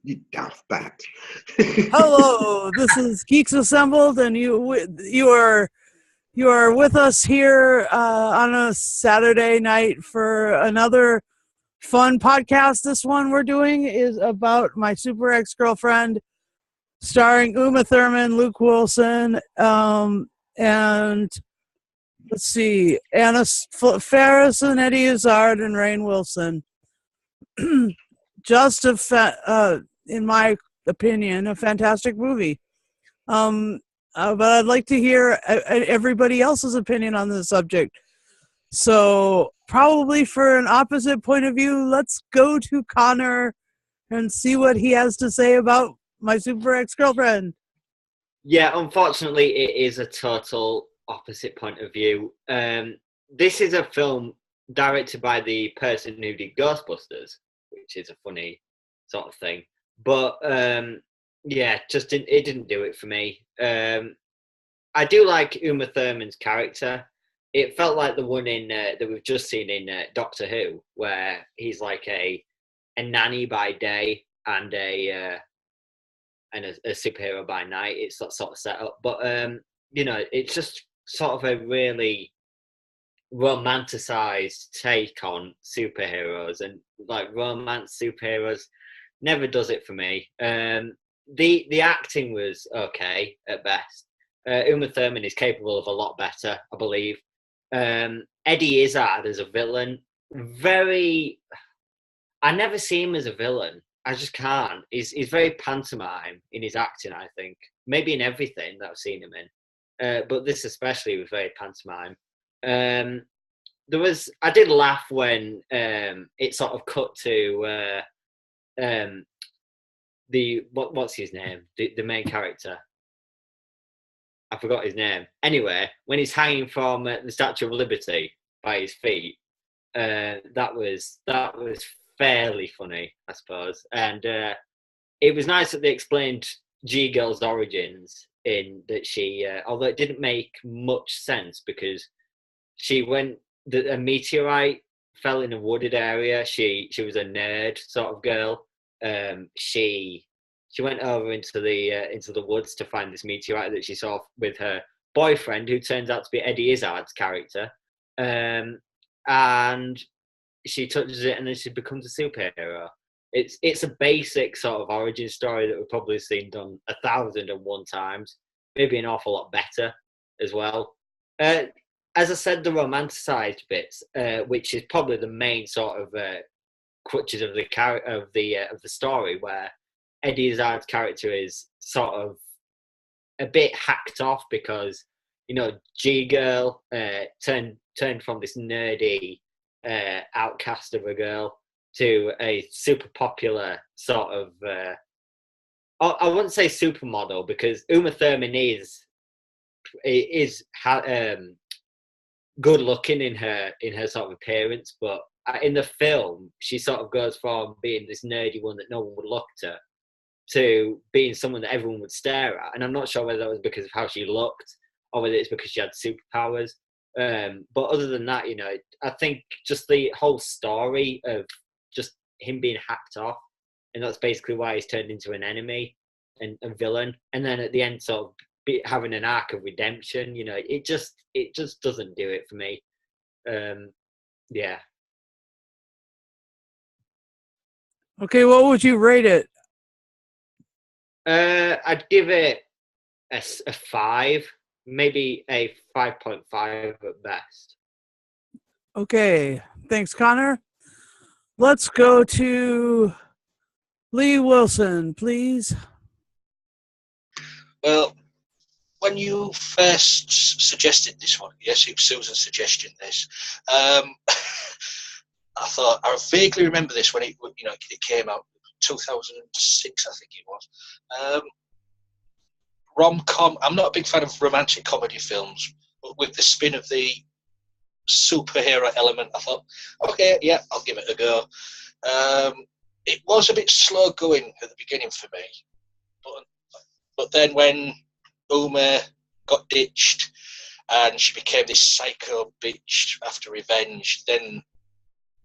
You daft bat. Hello, this is Geeks Assembled, and you are with us here on a Saturday night for another fun podcast. This one we're doing is about My Super Ex Girlfriend, starring Uma Thurman, Luke Wilson, and let's see, Anna Faris and Eddie Izzard and Rainn Wilson. Just in my opinion, a fantastic movie. But I'd like to hear everybody else's opinion on the subject. So probably for an opposite point of view, let's go to Connor and see what he has to say about My Super Ex-Girlfriend. Yeah, unfortunately, it is a total opposite point of view. This is a film directed by the person who did Ghostbusters, which is a funny sort of thing. But yeah, it didn't do it for me. I do like Uma Thurman's character. It felt like the one in that we've just seen in Doctor Who, where he's like a nanny by day and a superhero by night. It's that sort of setup. But it's just sort of a really romanticized take on superheroes, and like romance superheroes never does it for me. The acting was okay at best. Uma Thurman is capable of a lot better, I believe. Eddie Izzard as a villain, I never see him as a villain. I just can't. He's very pantomime in his acting, I think. Maybe in everything that I've seen him in. But this especially was very pantomime. I did laugh when it sort of cut to what's his name? The main character. I forgot his name. Anyway, when he's hanging from the Statue of Liberty by his feet, that was fairly funny, I suppose. And it was nice that they explained G-Girl's origins in that she, although it didn't make much sense because a meteorite fell in a wooded area. She was a nerd sort of girl. She went over into the woods to find this meteorite that she saw with her boyfriend, who turns out to be Eddie Izzard's character. And she touches it, and then she becomes a superhero. It's a basic sort of origin story that we've probably seen done 1,001 times, maybe an awful lot better as well. As I said, the romanticized bits, which is probably the main sort of crutches of the story, where Eddie Izzard's character is sort of a bit hacked off because G-Girl turned from this nerdy outcast of a girl to a super popular sort of I wouldn't say supermodel, because Uma Thurman is good looking in her sort of appearance, but in the film she sort of goes from being this nerdy one that no one would look to being someone that everyone would stare at. And I'm not sure whether that was because of how she looked or whether it's because she had superpowers. But other than that, I think just the whole story of just him being hacked off, and that's basically why he's turned into an enemy and a villain. And then at the end, sort of having an arc of redemption, it just doesn't do it for me. Yeah. Okay, what would you rate it? I'd give it a 5, maybe a 5.5 at best. Okay, thanks, Connor. Let's go to Lee Wilson, please. Well, when you first suggested this one, yes, it was Susan's suggestion, this, I thought, I vaguely remember this when it came out, 2006, I think it was. Rom-com, I'm not a big fan of romantic comedy films, but with the spin of the superhero element, I thought, okay, yeah, I'll give it a go. It was a bit slow going at the beginning for me, but then when Uma got ditched and she became this psycho bitch after revenge, then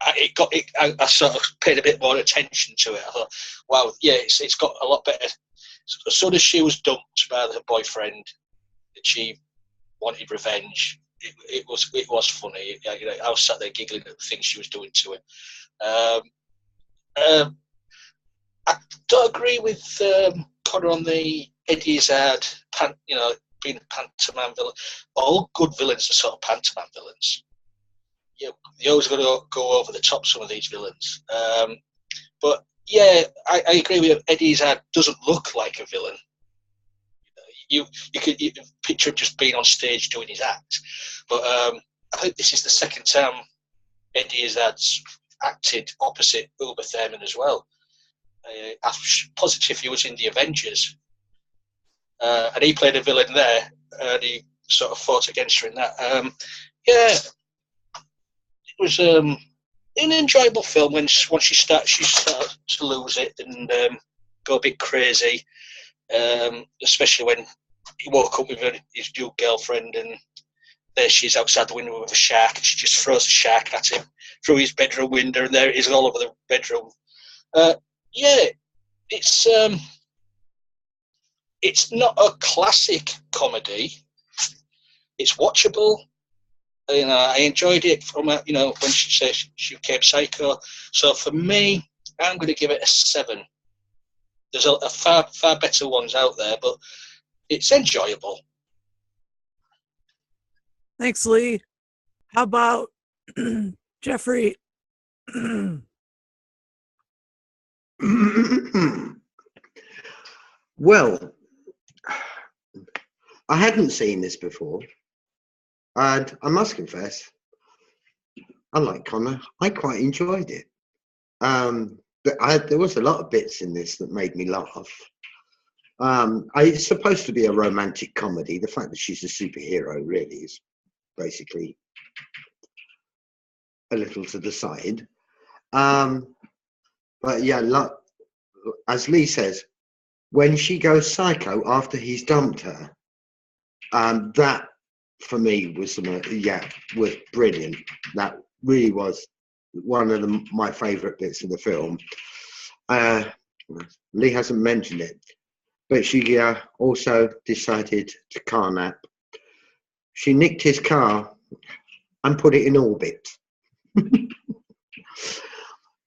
I sort of paid a bit more attention to it. I thought, wow, yeah, it's got a lot better. As soon as she was dumped by her boyfriend, and she wanted revenge. It was funny. I was sat there giggling at the things she was doing to him. I don't agree with Connor on the Eddie Izzard, being a pantomime villain. All good villains are sort of pantomime villains. You always got to go over the top, some of these villains. But yeah, I agree with you. Eddie Izzard doesn't look like a villain. You could picture him just being on stage doing his act. But I think this is the second time Eddie Izzard's acted opposite Uma Thurman as well. I'm positive he was in The Avengers. And he played a villain there, and he sort of fought against her in that. Yeah, it was an enjoyable film once she started to lose it and go a bit crazy, especially when he woke up with his new girlfriend and there she is outside the window with a shark, and she just throws a shark at him through his bedroom window, and there it is all over the bedroom. Yeah, it's not a classic comedy. It's watchable. I enjoyed it from when she said she became psycho. So for me, I'm going to give it a 7. There's a far better ones out there, but it's enjoyable. Thanks, Lee. How about Jeffrey? Well, I hadn't seen this before, and I must confess, unlike Connor, I quite enjoyed it. There was a lot of bits in this that made me laugh. It's supposed to be a romantic comedy. The fact that she's a superhero really is basically a little to the side. But yeah, as Lee says, when she goes psycho after he's dumped her, that for me was brilliant. That really was one of my favourite bits of the film. Lee hasn't mentioned it, but she also decided to car nap. She nicked his car and put it in orbit,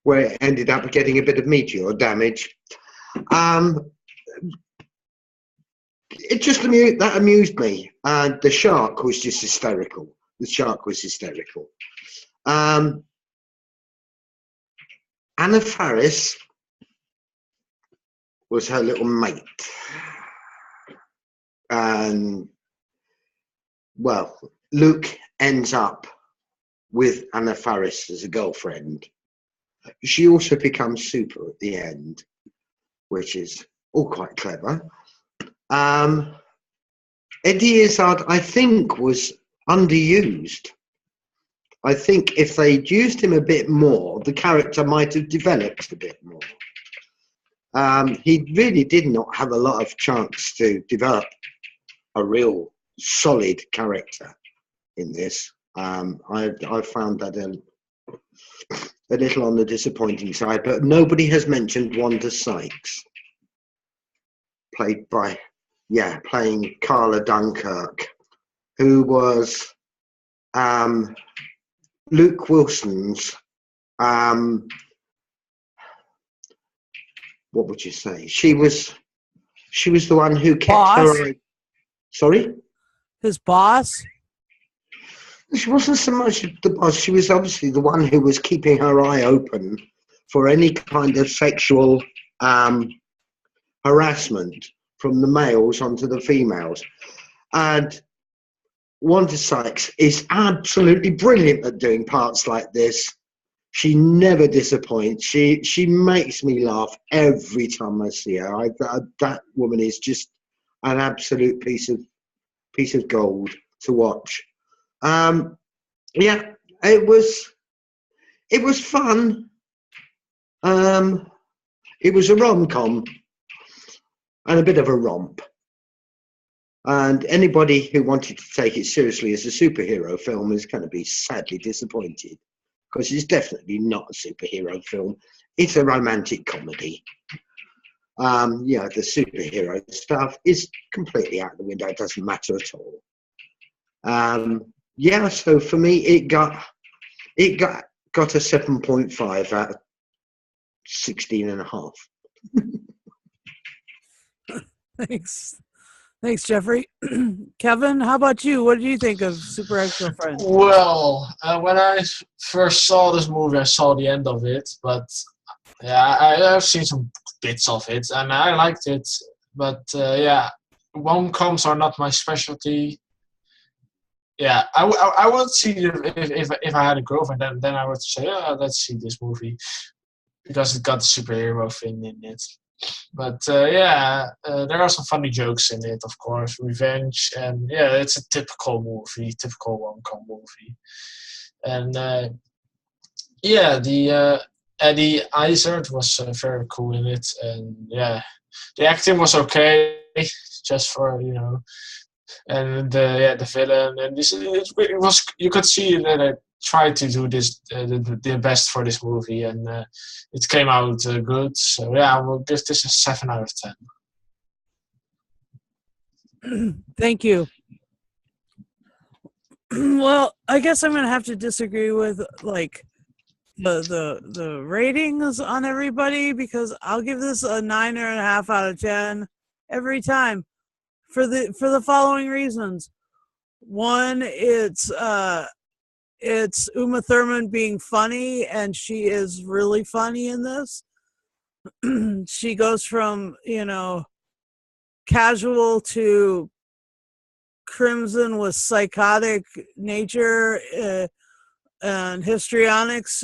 where it ended up getting a bit of meteor damage. It just amused me, and the shark was just hysterical. Anna Faris was her little mate, and well, Luke ends up with Anna Faris as a girlfriend. She also becomes super at the end, which is all quite clever. Eddie Izzard, I think, was underused. I think if they'd used him a bit more, the character might have developed a bit more. He really did not have a lot of chance to develop a real solid character in this. I found that a little on the disappointing side, but nobody has mentioned Wanda Sykes, playing Carla Dunkirk, who was Luke Wilson's, what would you say? She was the one who kept Boss? her. Sorry? His boss? She wasn't so much the boss. She was obviously the one who was keeping her eye open for any kind of sexual harassment from the males onto the females. And Wanda Sykes is absolutely brilliant at doing parts like this. She never disappoints. She makes me laugh every time I see her. That woman is just an absolute piece of gold to watch. Yeah, it was fun. It was a rom-com and a bit of a romp. And anybody who wanted to take it seriously as a superhero film is going to be sadly disappointed, because it's definitely not a superhero film. It's a romantic comedy. The superhero stuff is completely out the window. It doesn't matter at all. So for me, it got a 7.5 out of 16.5. Thanks, Jeffrey. Kevin, how about you? What did you think of Super Ex-Girlfriend? Well, when I first saw this movie, I saw the end of it, but yeah, I've seen some bits of it, and I liked it. But rom-coms are not my specialty. Yeah, I would see if I had a girlfriend, then I would say, let's see this movie because it got the superhero thing in it. But there are some funny jokes in it, of course, revenge, and it's a typical movie, typical rom-com movie. And the Eddie Izzard was very cool in it, and the acting was okay, just for and the villain, and it was, you could see that I tried to do this the best for this movie, and it came out good. So I will give this a 7 out of 10. Thank you. Well, I guess I'm gonna have to disagree with like the ratings on everybody, because I'll give this a 9.5 out of 10 every time for the following reasons. One, it's Uma Thurman being funny, and she is really funny in this. She goes from, casual to crimson with psychotic nature and histrionics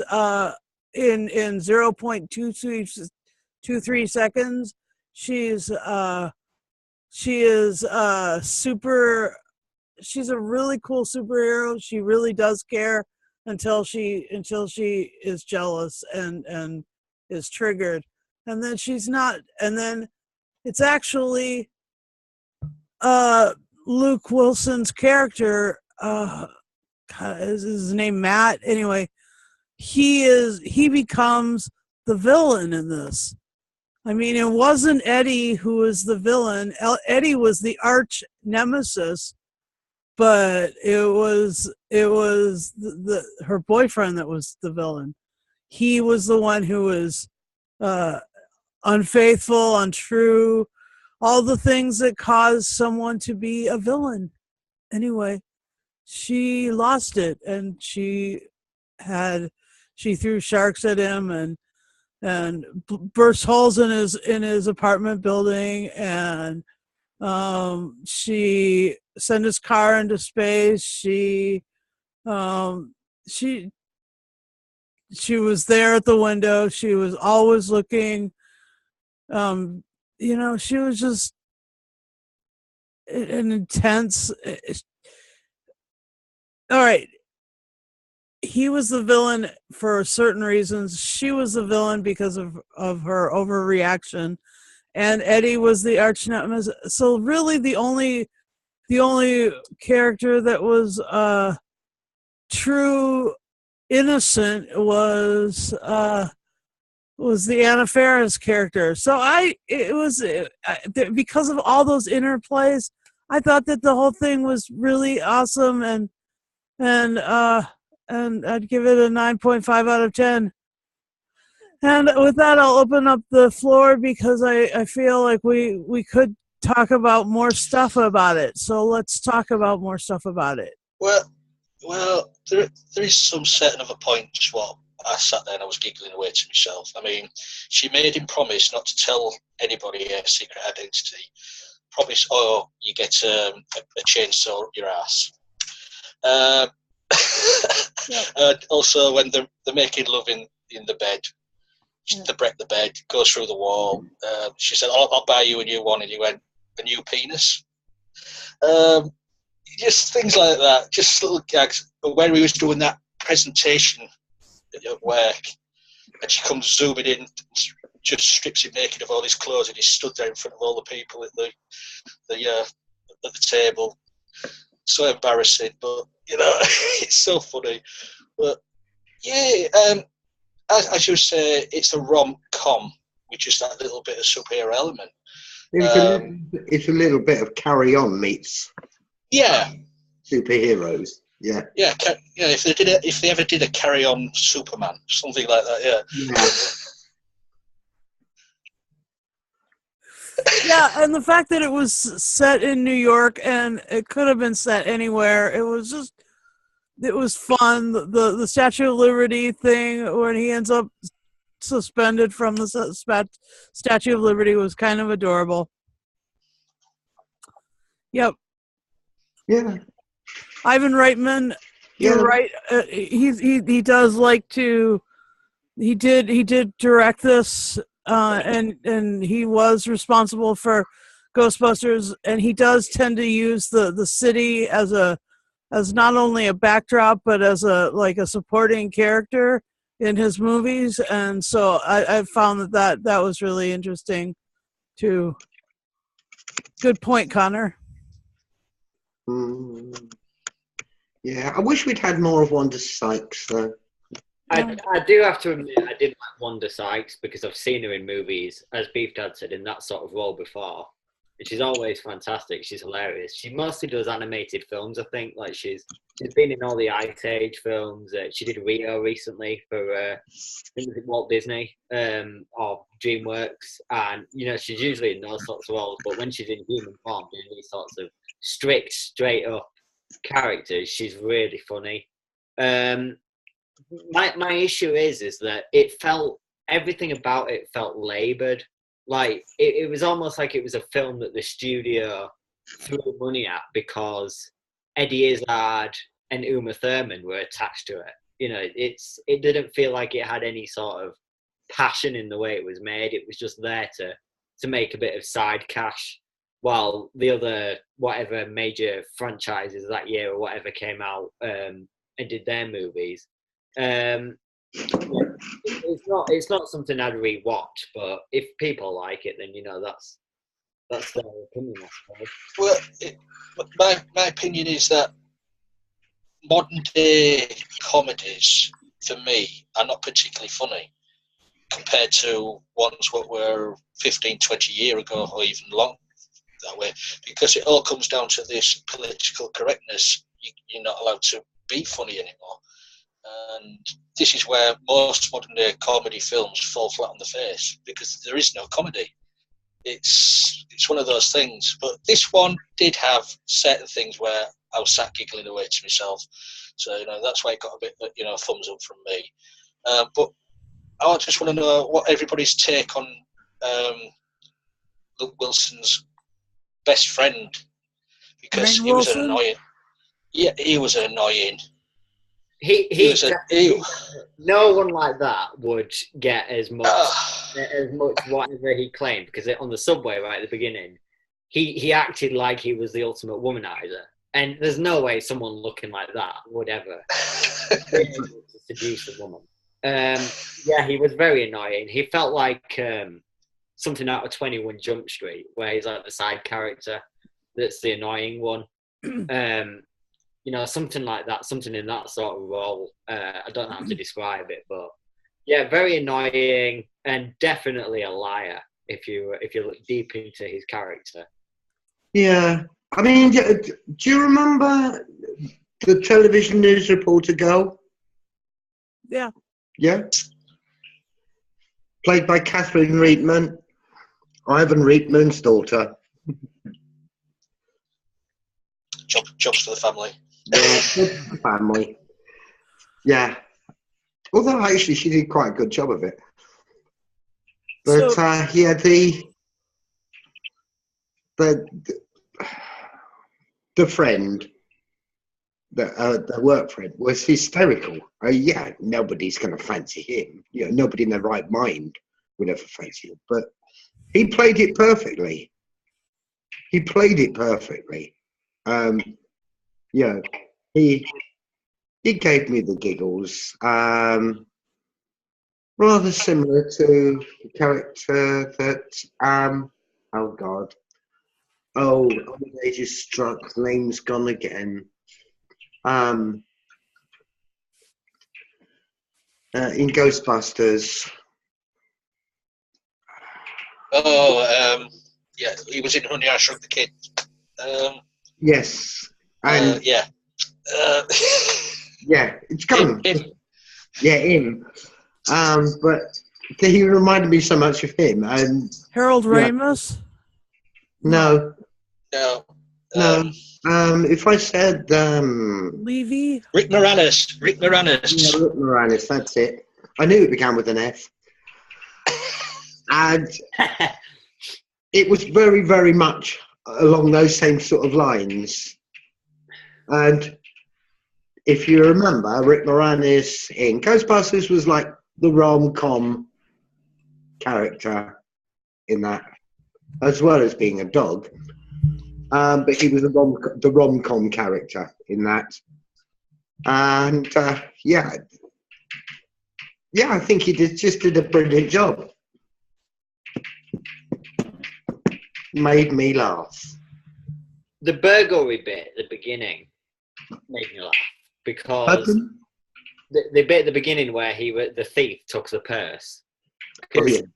in 0.23 seconds. She is super. She's a really cool superhero. She really does care until she is jealous and is triggered, and then she's not. And then it's actually Luke Wilson's character. Is his name Matt? Anyway, he becomes the villain in this. I mean, it wasn't Eddie who was the villain. Eddie was the arch nemesis, but it was her boyfriend that was the villain. He was the one who was unfaithful, untrue, all the things that cause someone to be a villain. Anyway, she lost it, and she threw sharks at him and burst holes in his apartment building, and she sent his car into space. She was there at the window. She was always looking. She was just an intense. All right. He was the villain for certain reasons. She was the villain because of her overreaction, and Eddie was the arch nemesis. So really, the only character that was true innocent was the Anna Faris character. So because of all those interplays, I thought that the whole thing was really awesome, and I'd give it a 9.5 out of 10. And with that, I'll open up the floor, because I feel like we could talk about more stuff about it. So let's talk about more stuff about it. Well, there is some certain other points. What I sat there and I was giggling away to myself. I mean, she made him promise not to tell anybody her secret identity. Promise, or you get a chainsaw up your ass. And also, when they're making love in the bed, they break the bed, goes through the wall. She said, I'll buy you a new one, and he went, a new penis. Just things like that, just little gags. But when he was doing that presentation at work, and she comes zooming in, just strips him naked of all his clothes, and he stood there in front of all the people at the table. So embarrassing, but it's so funny. But Yeah, as you say, it's a rom-com, which is that little bit of superhero element. It's a little bit of Carry On meets superheroes. Yeah. Yeah. If they ever did a Carry On Superman, something like that. Yeah. Yeah, and the fact that it was set in New York and it could have been set anywhere, it was fun. The Statue of Liberty thing when he ends up suspended from the Statue of Liberty was kind of adorable. Yep. Yeah. Ivan Reitman, you're right. He does like to. He did direct this, and he was responsible for Ghostbusters, and he does tend to use the city as not only a backdrop but as a supporting character in his movies, and so I found that was really interesting too. Good point, Connor. Yeah, I wish we'd had more of Wanda Sykes though. I do have to admit, I did like Wanda Sykes because I've seen her in movies, as Beef Dad said, in that sort of role before. And she's always fantastic. She's hilarious. She mostly does animated films, I think. Like she's been in all the Ice Age films. She did Rio recently for I think it was Walt Disney or DreamWorks, and she's usually in those sorts of roles. But when she's in human form, doing these sorts of strict, straight up characters, she's really funny. My issue is that everything about it felt laboured. Like it was almost like it was a film that the studio threw money at because Eddie Izzard and Uma Thurman were attached to it. It didn't feel like it had any sort of passion in the way it was made. It was just there to make a bit of side cash, while the other whatever major franchises that year or whatever came out and did their movies. It's not something I'd rewatch, but if people like it, then that's their opinion, I suppose. Well, my opinion is that modern day comedies, for me, are not particularly funny compared to ones that were 15, 20 years ago, or even long that way, because it all comes down to this political correctness. You're not allowed to be funny anymore. And this is where most modern day comedy films fall flat on the face, because there is no comedy. It's one of those things. But this one did have certain things where I was sat giggling away to myself. So that's why it got a bit thumbs up from me. But I just want to know what everybody's take on Luke Wilson's best friend, because he was annoying. Yeah, he was annoying. No one like that would get as much whatever he claimed, because on the subway right at the beginning, he acted like he was the ultimate womanizer, and there's no way someone looking like that would ever be able to seduce a woman. He was very annoying. He felt like something out of 21 Jump Street, where he's like the side character that's the annoying one. Something like that, something in that sort of role. I don't know how to describe it, but yeah, very annoying and definitely a liar if you look deep into his character. Yeah, I mean, do you remember the television news reporter girl? Yeah. Yeah. Played by Catherine Reitman, Ivan Reitman's daughter. Jobs for the family. Yeah, family. Yeah. Although actually she did quite a good job of it. But the friend, the work friend, was hysterical. Nobody's going to fancy him. Nobody in their right mind would ever fancy him. But he played it perfectly. He gave me the giggles. Rather similar to the character that old age is struck, name's gone again. in Ghostbusters. Oh, yeah, he was in Honey, I Shrunk the Kid. Yes, and yeah. yeah, it's gone. Him. Yeah, him. But he reminded me so much of him. And Harold Ramis? no. If I said Levy? Rick Moranis. Yeah, Rick Moranis, that's it. I knew it began with an F. And it was very, very much along those same sort of lines. And if you remember, Rick Moranis in Ghostbusters was like the rom-com character in that, as well as being a dog. But he was the rom-com character in that. And yeah, I think he just did a brilliant job. Made me laugh. The burglary bit at the beginning made me laugh because the bit at the beginning where the thief took the purse. Brilliant.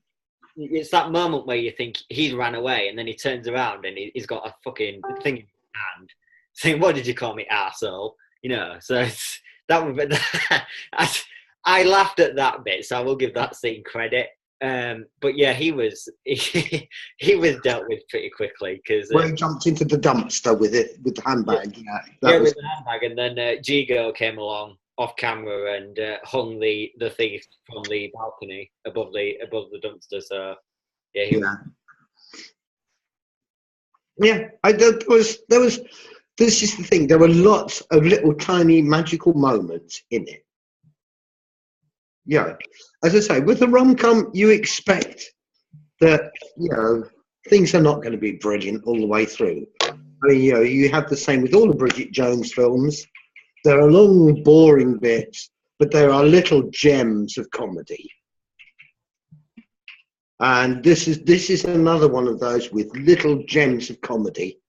It's that moment where you think he ran away, and then he turns around and he's got a fucking thing in his hand, saying, "What did you call me, arsehole?" You know. So that would be. I laughed at that bit, so I will give that scene credit. But yeah, he was dealt with pretty quickly because when he jumped into the dumpster with the handbag. With the handbag, and then Gigo came along off camera and hung the thief from the balcony above the dumpster. So yeah, there was. This is the thing. There were lots of little tiny magical moments in it. Yeah, as I say, with the rom-com, you expect that things are not going to be brilliant all the way through. I mean, you have the same with all the Bridget Jones films. There are long, boring bits, but there are little gems of comedy. And this is another one of those with little gems of comedy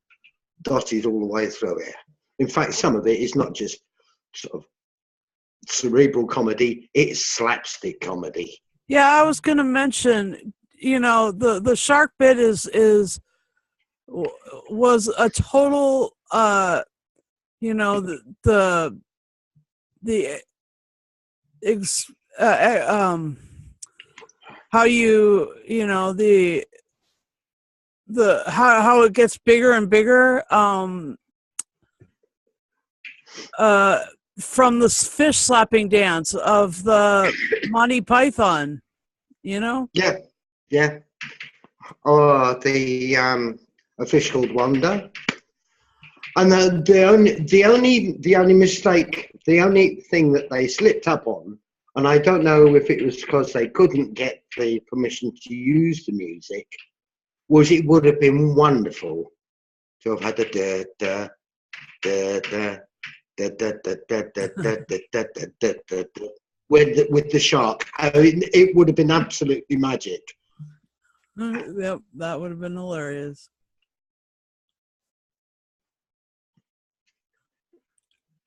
dotted all the way through it. In fact, some of it is not just sort of cerebral comedy, it's slapstick comedy. Yeah, I was going to mention, the shark bit was a total, how how it gets bigger and bigger, from the fish slapping dance of the Monty Python, Yeah. Or the a fish called Wanda. And the only mistake, the only thing that they slipped up on, and I don't know if it was because they couldn't get the permission to use the music, was it would have been wonderful to have had the with the shark. It would have been absolutely magic. Yep, that would have been hilarious.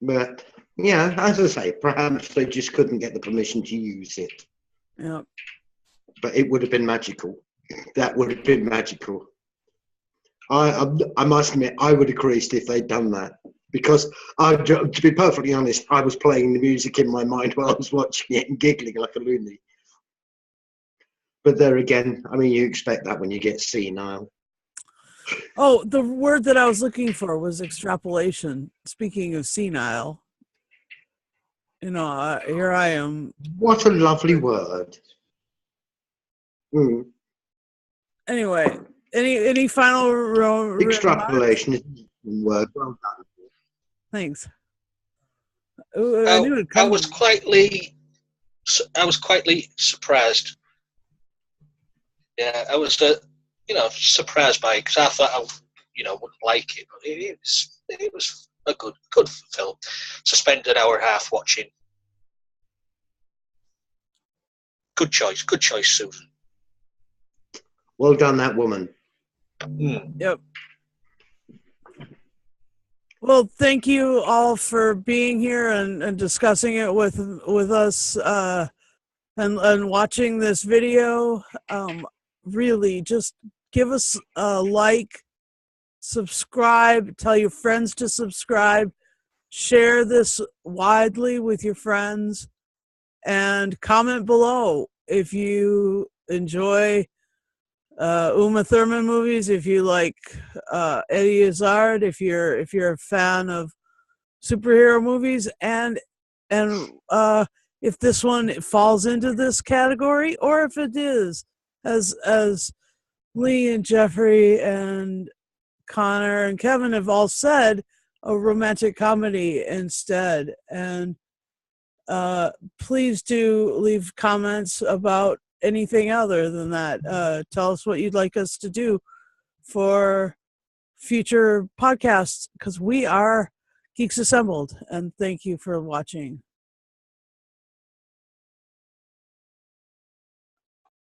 But yeah, as I say, perhaps they just couldn't get the permission to use it. Yep. But it would have been magical. That would have been magical. I must admit, I would have creased if they'd done that. Because, to be perfectly honest, I was playing the music in my mind while I was watching it and giggling like a loony. But there again, I mean, you expect that when you get senile. Oh, the word that I was looking for was extrapolation. Speaking of senile, here I am. What a lovely word. Mm. Anyway, any final extrapolation is a word. Well done. Thanks. I was quietly surprised. Yeah, I was surprised by it because I thought I wouldn't like it, but it was a good film. So spend an hour and a half watching. Good choice, Susan. Well done, that woman. Yep. Well, thank you all for being here and discussing it with us and watching this video. Really, just give us a like, subscribe, tell your friends to subscribe, share this widely with your friends, and comment below if you enjoy Uma Thurman movies, if you like Eddie Izzard, if you're a fan of superhero movies, and if this one falls into this category, or if it is, as Lee and Jeffrey and Connor and Kevin have all said, a romantic comedy instead. And please do leave comments about anything other than that. Tell us what you'd like us to do for future podcasts, because we are Geeks Assembled. And thank you for watching.